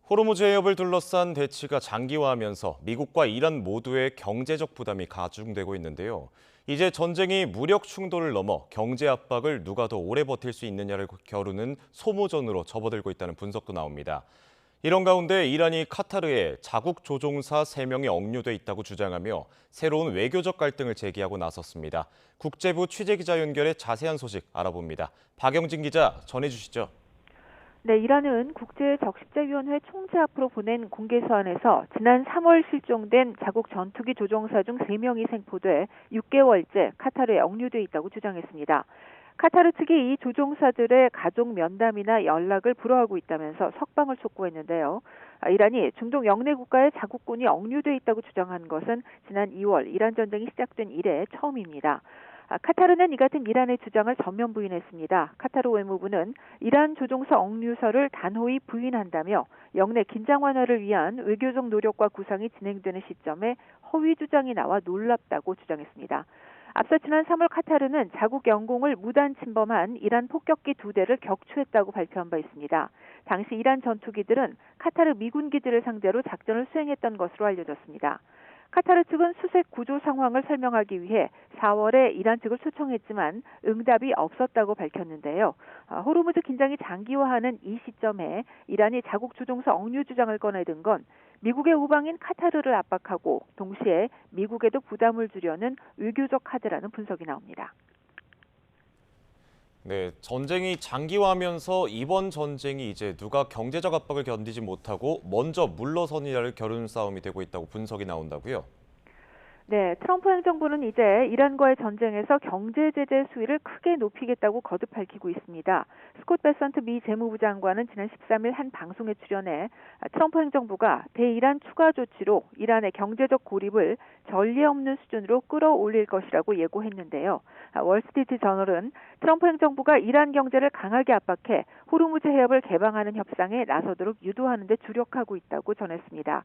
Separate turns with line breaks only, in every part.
호르무즈 해협을 둘러싼 대치가 장기화하면서 미국과 이란 모두의 경제적 부담이 가중되고 있는데요. 이제 전쟁이 무력 충돌을 넘어 경제 압박을 누가 더 오래 버틸 수 있느냐를 겨루는 소모전으로 접어들고 있다는 분석도 나옵니다. 이런 가운데 이란이 카타르에 자국 조종사 3명이 억류돼 있다고 주장하며 새로운 외교적 갈등을 제기하고 나섰습니다. 국제부 취재기자 연결해 자세한 소식 알아봅니다. 박영진 기자 전해주시죠.
네, 이란은 국제적십자위원회 총재 앞으로 보낸 공개 서한에서 지난 3월 실종된 자국 전투기 조종사 중 3명이 생포돼 6개월째 카타르에 억류돼 있다고 주장했습니다. 카타르 측이 이 조종사들의 가족 면담이나 연락을 불허하고 있다면서 석방을 촉구했는데요. 이란이 중동 영내 국가의 자국군이 억류돼 있다고 주장한 것은 지난 2월 이란 전쟁이 시작된 이래 처음입니다. 카타르는 이 같은 이란의 주장을 전면 부인했습니다. 카타르 외무부는 이란 조종사 억류설을 단호히 부인한다며 영내 긴장 완화를 위한 외교적 노력과 구상이 진행되는 시점에 허위 주장이 나와 놀랍다고 주장했습니다. 앞서 지난 3월 카타르는 자국 영공을 무단 침범한 이란 폭격기 2대를 격추했다고 발표한 바 있습니다. 당시 이란 전투기들은 카타르 미군기지를 상대로 작전을 수행했던 것으로 알려졌습니다. 카타르 측은 수색 구조 상황을 설명하기 위해 4월에 이란 측을 초청했지만 응답이 없었다고 밝혔는데요. 호르무즈 긴장이 장기화하는 이 시점에 이란이 자국 조종사 억류 주장을 꺼내든 건 미국의 우방인 카타르를 압박하고 동시에 미국에도 부담을 주려는 외교적 카드라는 분석이 나옵니다.
네, 전쟁이 장기화하면서 이번 전쟁이 이제 누가 경제적 압박을 견디지 못하고 먼저 물러서느냐를 겨루는 싸움이 되고 있다고 분석이 나온다고요?
네, 트럼프 행정부는 이제 이란과의 전쟁에서 경제 제재 수위를 크게 높이겠다고 거듭 밝히고 있습니다. 스콧 베선트 미 재무부 장관은 지난 13일 한 방송에 출연해 트럼프 행정부가 대이란 추가 조치로 이란의 경제적 고립을 전례 없는 수준으로 끌어올릴 것이라고 예고했는데요. 월스트리트 저널은 트럼프 행정부가 이란 경제를 강하게 압박해 호르무즈 해협을 개방하는 협상에 나서도록 유도하는 데 주력하고 있다고 전했습니다.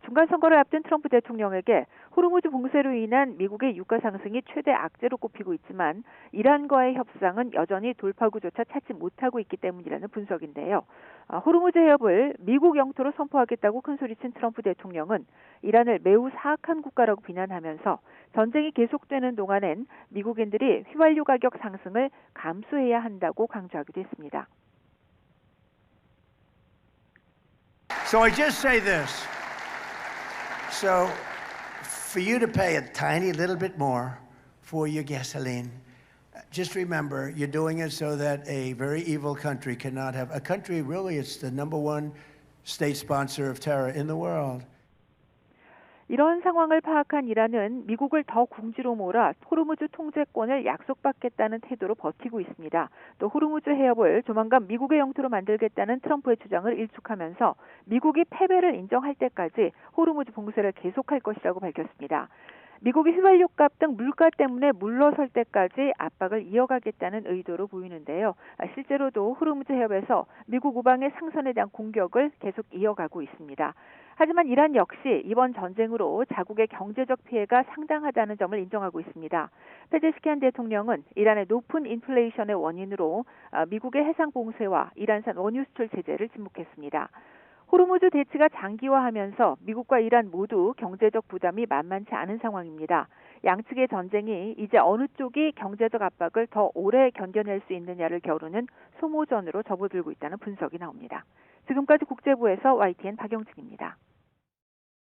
중간 선거를 앞둔 트럼프 대통령에게 호르무즈 봉쇄로 인한 미국의 유가 상승이 최대 악재로 꼽히고 있지만 이란과의 협상은 여전히 돌파구조차 찾지 못하고 있기 때문이라는 분석인데요. 호르무즈 해협을 미국 영토로 선포하겠다고 큰소리친 트럼프 대통령은 이란을 매우 사악한 국가라고 비난하면서 전쟁이 계속되는 동안엔 미국인들이 휘발유 가격 상승을 감수해야 한다고 강조하기도 했습니다.
So I just say this. So, for you to pay a tiny little bit more for your gasoline, just remember you're doing it so that a very evil country cannot have a country. Really, it's the number one state sponsor of terror in the world.
이런 상황을 파악한 이란은 미국을 더 궁지로 몰아 호르무즈 통제권을 약속받겠다는 태도로 버티고 있습니다. 또 호르무즈 해협을 조만간 미국의 영토로 만들겠다는 트럼프의 주장을 일축하면서 미국이 패배를 인정할 때까지 호르무즈 봉쇄를 계속할 것이라고 밝혔습니다. 미국이 휘발유값 등 물가 때문에 물러설 때까지 압박을 이어가겠다는 의도로 보이는데요. 실제로도 호르무즈 해협에서 미국 우방의 상선에 대한 공격을 계속 이어가고 있습니다. 하지만 이란 역시 이번 전쟁으로 자국의 경제적 피해가 상당하다는 점을 인정하고 있습니다. 페제시키안 대통령은 이란의 높은 인플레이션의 원인으로 미국의 해상 봉쇄와 이란산 원유 수출 제재를 지목했습니다. 호르무즈 대치가 장기화하면서 미국과 이란 모두 경제적 부담이 만만치 않은 상황입니다. 양측의 전쟁이 이제 어느 쪽이 경제적 압박을 더 오래 견뎌낼 수 있느냐를 겨루는 소모전으로 접어들고 있다는 분석이 나옵니다. 지금까지 국제부에서 YTN 박영진입니다.